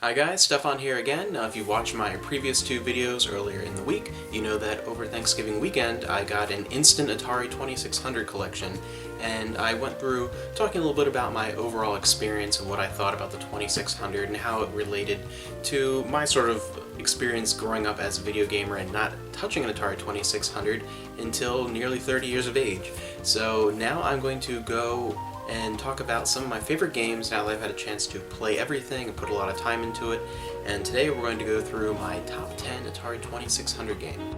Hi guys, Stefan here again. Now if you watched my previous two videos earlier in the week, you know that over Thanksgiving weekend I got an instant Atari 2600 collection, and I went through talking a little bit about my overall experience and what I thought about the 2600 and how it related to my sort of experience growing up as a video gamer and not touching an Atari 2600 until nearly 30 years of age. So now I'm going to go and talk about some of my favorite games now that I've had a chance to play everything and put a lot of time into it. And today we're going to go through my top 10 Atari 2600 game.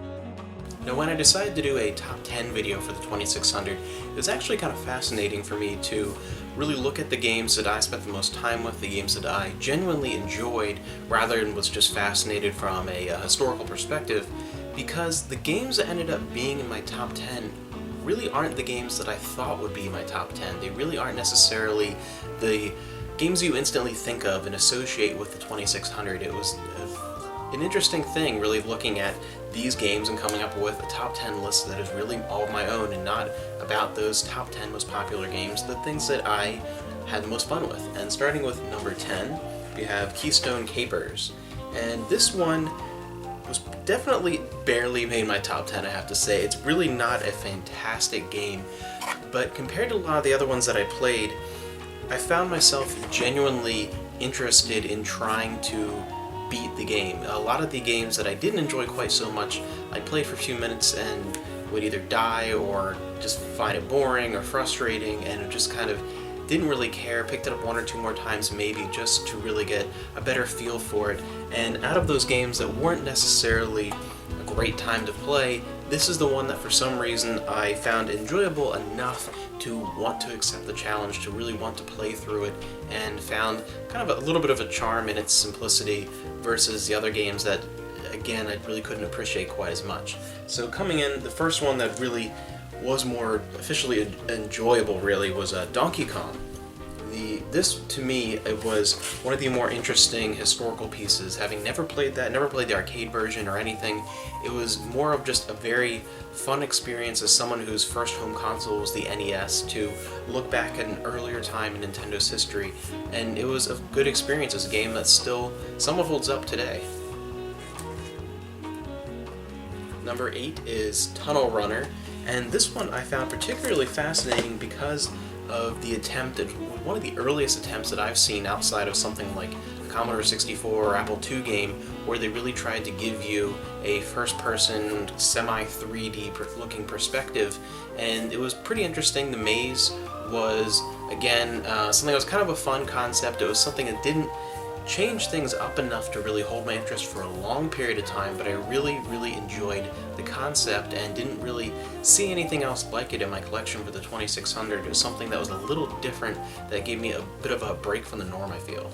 Now when I decided to do a top 10 video for the 2600, it was actually kind of fascinating for me to really look at the games that I spent the most time with, the games that I genuinely enjoyed, rather than was just fascinated from a historical perspective, because the games that ended up being in my top 10 really aren't the games that I thought would be my top 10. They really aren't necessarily the games you instantly think of and associate with the 2600. It was an interesting thing really looking at these games and coming up with a top 10 list that is really all of my own and not about those top 10 most popular games, the things that I had the most fun with. And starting with number 10, we have Keystone Kapers. And this one was definitely barely made my top 10, I have to say. It's really not a fantastic game, but compared to a lot of the other ones that I played, I found myself genuinely interested in trying to beat the game. A lot of the games that I didn't enjoy quite so much, I played for a few minutes and would either die or just find it boring or frustrating, and it just kind of didn't really care, picked it up one or two more times maybe just to really get a better feel for it. And out of those games that weren't necessarily a great time to play, this is the one that for some reason I found enjoyable enough to want to accept the challenge, to really want to play through it, and found kind of a little bit of a charm in its simplicity versus the other games that, again, I really couldn't appreciate quite as much. So coming in, the first one that really was more officially enjoyable really was Donkey Kong. This to me it was one of the more interesting historical pieces. Having never played that, never played the arcade version or anything, it was more of just a very fun experience as someone whose first home console was the NES to look back at an earlier time in Nintendo's history, and it was a good experience as a game that still somewhat holds up today. Number 8 is Tunnel Runner. And this one I found particularly fascinating because of the attempt at one of the earliest attempts that I've seen outside of something like a Commodore 64 or Apple II game, where they really tried to give you a first-person, semi-3D looking perspective, and it was pretty interesting. The maze was, again, something that was kind of a fun concept. It was something that didn't change things up enough to really hold my interest for a long period of time, but I really enjoyed the concept and didn't really see anything else like it in my collection for the 2600. It was something that was a little different that gave me a bit of a break from the norm, I feel.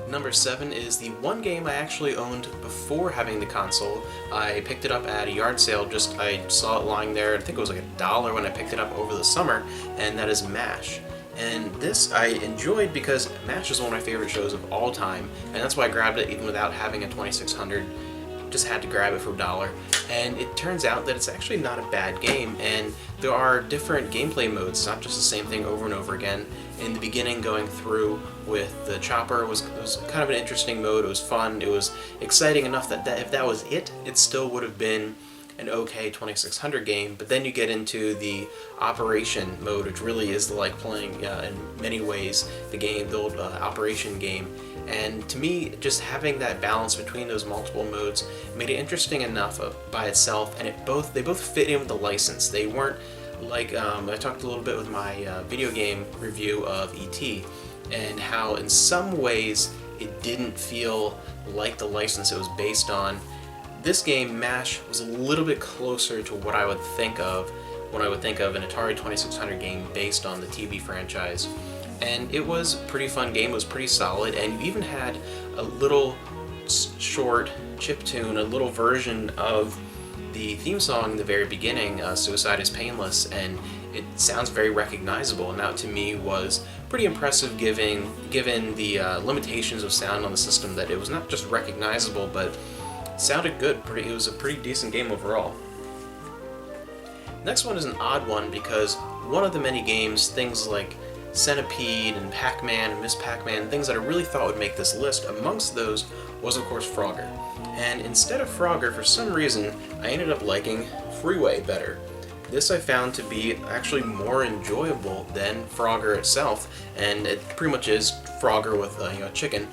Number 7 is the one game I actually owned before having the console. I picked it up at a yard sale, I saw it lying there, I think it was like $1 when I picked it up over the summer, and that is MASH. And this I enjoyed because MASH is one of my favorite shows of all time, and that's why I grabbed it even without having a 2600. Just had to grab it for $1. And it turns out that it's actually not a bad game, and there are different gameplay modes. It's not just the same thing over and over again. In the beginning, going through with the chopper was kind of an interesting mode. It was fun. It was exciting enough that if that was it still would have been an okay 2600 game, but then you get into the operation mode, which really is like playing in many ways the old operation game. And to me, just having that balance between those multiple modes made it interesting enough by itself, and they both fit in with the license. They weren't like I talked a little bit with my video game review of E.T. and how in some ways it didn't feel like the license it was based on. This game, MASH, was a little bit closer to what I would think of when I would think of an Atari 2600 game based on the TV franchise. And it was a pretty fun game, it was pretty solid, and you even had a little short chiptune, a little version of the theme song in the very beginning, Suicide is Painless, and it sounds very recognizable, and that to me was pretty impressive given the limitations of sound on the system, that it was not just recognizable, but sounded good. It was a pretty decent game overall. Next one is an odd one because one of the many games, things like Centipede and Pac-Man and Miss Pac-Man, things that I really thought would make this list, amongst those was of course Frogger. And instead of Frogger, for some reason, I ended up liking Freeway better. This I found to be actually more enjoyable than Frogger itself, and it pretty much is Frogger with chicken.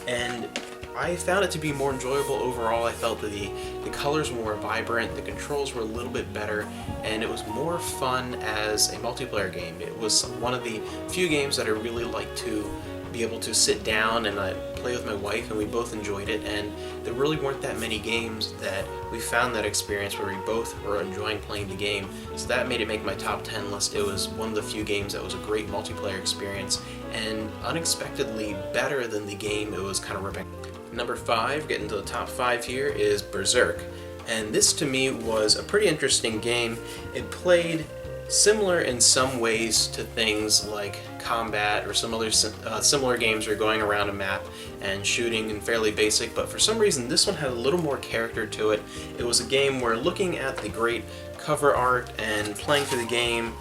And I found it to be more enjoyable overall. I felt that the colors were more vibrant, the controls were a little bit better, and it was more fun as a multiplayer game. It was one of the few games that I really liked to be able to sit down and play with my wife, and we both enjoyed it, and there really weren't that many games that we found that experience where we both were enjoying playing the game, so that made it make my top 10 list. It was one of the few games that was a great multiplayer experience, and unexpectedly better than the game it was kind of ripping. Number 5, getting to the top 5 here, is Berzerk, and this to me was a pretty interesting game. It played similar in some ways to things like Combat or some other similar games where you're going around a map and shooting and fairly basic, but for some reason this one had a little more character to it. It was a game where, looking at the great cover art and playing through the game,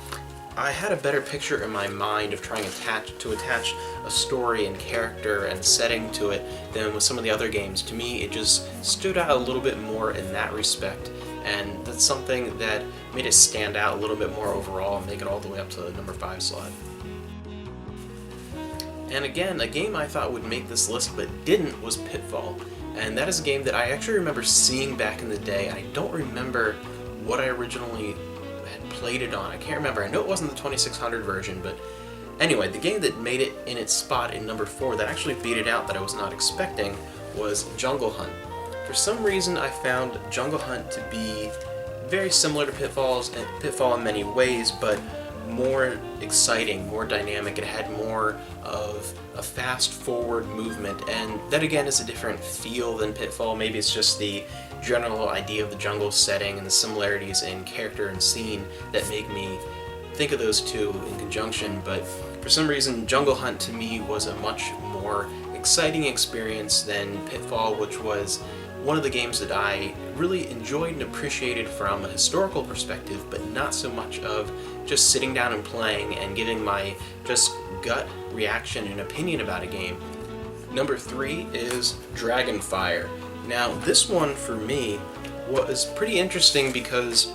I had a better picture in my mind of trying to attach a story and character and setting to it than with some of the other games. To me, it just stood out a little bit more in that respect, and that's something that made it stand out a little bit more overall and make it all the way up to the number 5 slot. And again, a game I thought would make this list but didn't was Pitfall, and that is a game that I actually remember seeing back in the day. I don't remember what I originally had played it on. I can't remember. I know it wasn't the 2600 version, but anyway, the game that made it in its spot in number 4 that actually beat it out that I was not expecting was Jungle Hunt. For some reason, I found Jungle Hunt to be very similar to Pitfall in many ways, but more exciting, more dynamic. It had more of a fast-forward movement, and that again is a different feel than Pitfall. Maybe it's just the general idea of the jungle setting and the similarities in character and scene that make me think of those two in conjunction, but for some reason Jungle Hunt to me was a much more exciting experience than Pitfall, which was one of the games that I really enjoyed and appreciated from a historical perspective, but not so much of just sitting down and playing and giving my just gut reaction and opinion about a game. Number 3 is Dragonfire. Now this one for me was pretty interesting because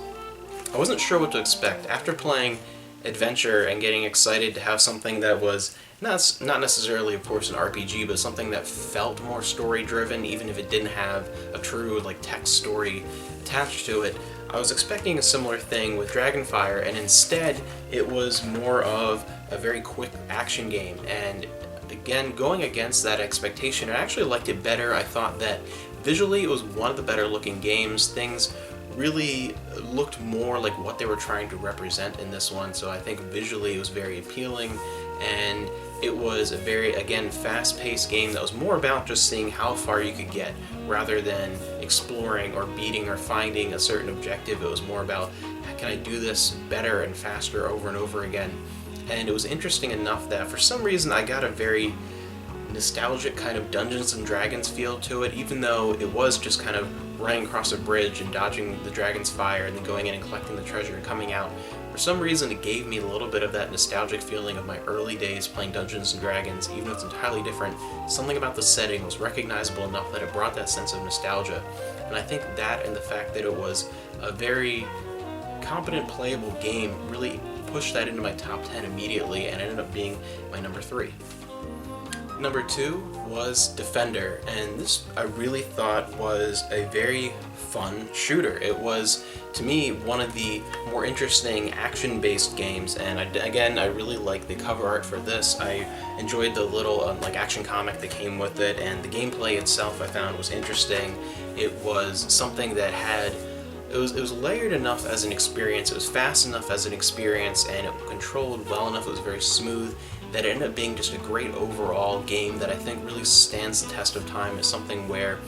I wasn't sure what to expect. After playing Adventure and getting excited to have something that was not necessarily, of course, an RPG, but something that felt more story-driven, even if it didn't have a true text story attached to it, I was expecting a similar thing with Dragonfire, and instead it was more of a very quick action game. And again, going against that expectation, I actually liked it better. I thought that visually it was one of the better looking games. Things really looked more like what they were trying to represent in this one, so I think visually it was very appealing, and it was a very, again, fast-paced game that was more about just seeing how far you could get rather than exploring or beating or finding a certain objective. It was more about, how can I do this better and faster over and over again? And it was interesting enough that for some reason I got a very nostalgic kind of Dungeons and Dragons feel to it, even though it was just kind of running across a bridge and dodging the dragon's fire and then going in and collecting the treasure and coming out. For some reason it gave me a little bit of that nostalgic feeling of my early days playing Dungeons and Dragons, even though it's entirely different. Something about the setting was recognizable enough that it brought that sense of nostalgia. And I think that and the fact that it was a very competent playable game really pushed that into my top 10 immediately and ended up being my number 3. Number 2 was Defender, and this I really thought was a very fun shooter. It was, to me, one of the more interesting action-based games, and I really liked the cover art for this. I enjoyed the little action comic that came with it, and the gameplay itself I found was interesting. It was something that had It was layered enough as an experience, it was fast enough as an experience, and it controlled well enough, it was very smooth, that it ended up being just a great overall game that I think really stands the test of time as something where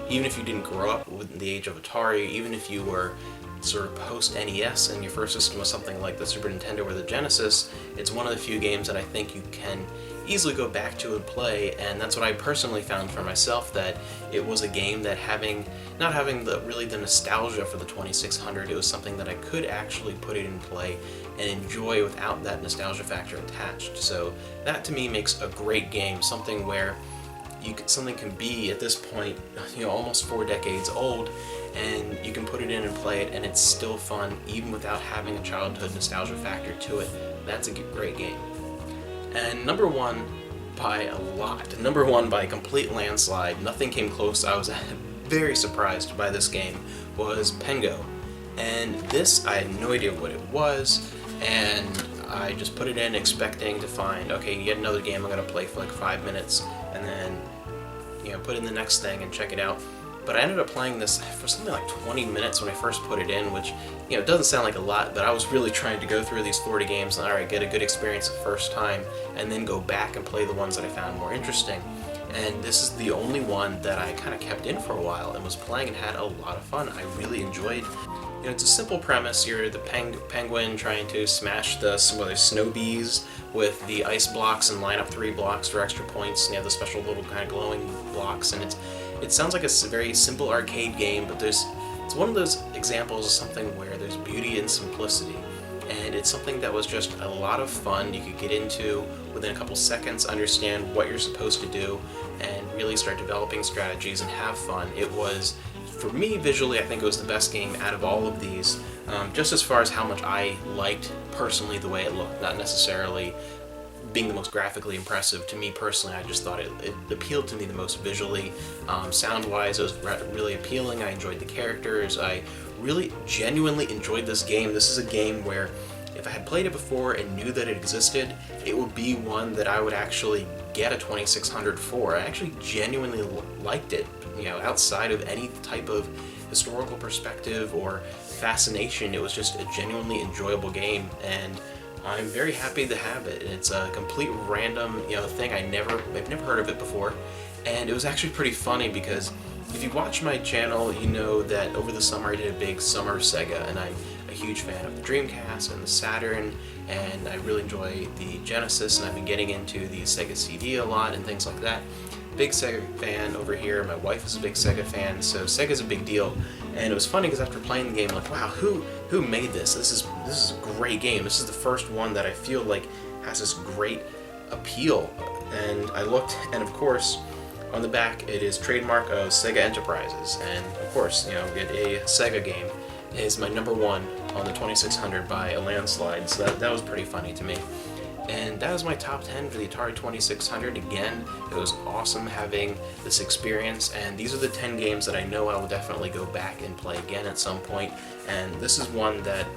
even if you didn't grow up with the age of Atari, even if you were sort of post-NES and your first system was something like the Super Nintendo or the Genesis, it's one of the few games that I think you can easily go back to and play, and that's what I personally found for myself, that it was a game that not having the nostalgia for the 2600, it was something that I could actually put it in play and enjoy without that nostalgia factor attached. So that to me makes a great game, something where something can be at this point, almost 4 decades old, and you can put it in and play it, and it's still fun even without having a childhood nostalgia factor to it. That's a great game. And number one by a lot, number one by a complete landslide, nothing came close. I was very surprised by this game, was Pengo. And this, I had no idea what it was, and I just put it in expecting to find, okay, yet another game I'm going to play for like 5 minutes, and then put in the next thing and check it out. But I ended up playing this for something like 20 minutes when I first put it in, which it doesn't sound like a lot, but I was really trying to go through these 40 games and alright, get a good experience the first time, and then go back and play the ones that I found more interesting. And this is the only one that I kind of kept in for a while and was playing and had a lot of fun. I really enjoyed. It's a simple premise. You're the penguin trying to smash the snow bees with the ice blocks and line up 3 blocks for extra points. And you have the special little kind of glowing blocks, and it sounds like a very simple arcade game, but it's one of those examples of something where there's beauty in simplicity. And it's something that was just a lot of fun. You could get into within a couple seconds, understand what you're supposed to do, and really start developing strategies and have fun. It was, for me, visually, I think it was the best game out of all of these, just as far as how much I liked personally the way it looked, not necessarily being the most graphically impressive. To me personally, I just thought it appealed to me the most visually. Sound-wise, it was really appealing. I enjoyed the characters. I really genuinely enjoyed this game. This is a game where if I had played it before and knew that it existed, it would be one that I would actually get a 2600 for. I actually genuinely liked it, outside of any type of historical perspective or fascination. It was just a genuinely enjoyable game, and I'm very happy to have it. It's a complete random, thing. I've never heard of it before, and it was actually pretty funny because if you watch my channel, you know that over the summer I did a big summer Sega, and I'm a huge fan of the Dreamcast and the Saturn, and I really enjoy the Genesis, and I've been getting into the Sega CD a lot and things like that. Big Sega fan over here. My wife is a big Sega fan, so Sega's a big deal. And it was funny because after playing the game, I'm like, wow, who made this? This is a great game. This is the first one that I feel like has this great appeal. And I looked, and of course, on the back it is trademark of Sega Enterprises, and of course, get a Sega game is my number one on the 2600 by a landslide. So that was pretty funny to me. And that was my top 10 for the Atari 2600. Again, it was awesome having this experience, and these are the 10 games that I know I will definitely go back and play again at some point. And this is one that,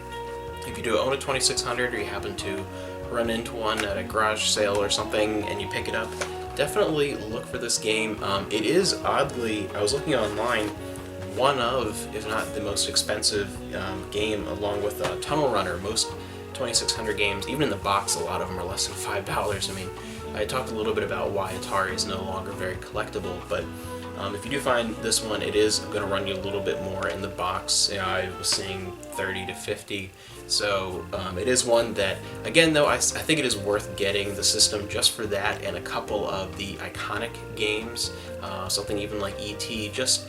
if you do own a 2600 or you happen to run into one at a garage sale or something and you pick it up, definitely look for this game. It is oddly, I was looking online, one of, if not the most expensive game, along with Tunnel Runner. Most 2600 games, even in the box, a lot of them are less than $5. I mean, I talked a little bit about why Atari is no longer very collectible, but if you do find this one, it is going to run you a little bit more in the box. I was seeing 30 to 50, so it is one that, again though, I think it is worth getting the system just for that and a couple of the iconic games, something even like E.T., just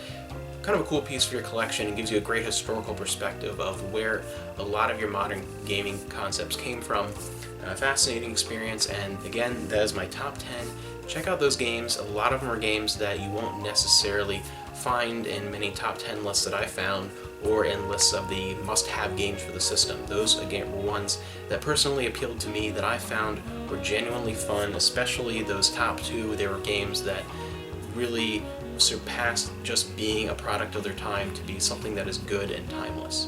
kind of a cool piece for your collection, and gives you a great historical perspective of where a lot of your modern gaming concepts came from. A fascinating experience, and again, that is my top 10. Check out those games. A lot of them are games that you won't necessarily find in many top 10 lists that I found, or in lists of the must-have games for the system. Those, again, were ones that personally appealed to me, that I found were genuinely fun, especially those top 2. They were games that really surpassed just being a product of their time to be something that is good and timeless.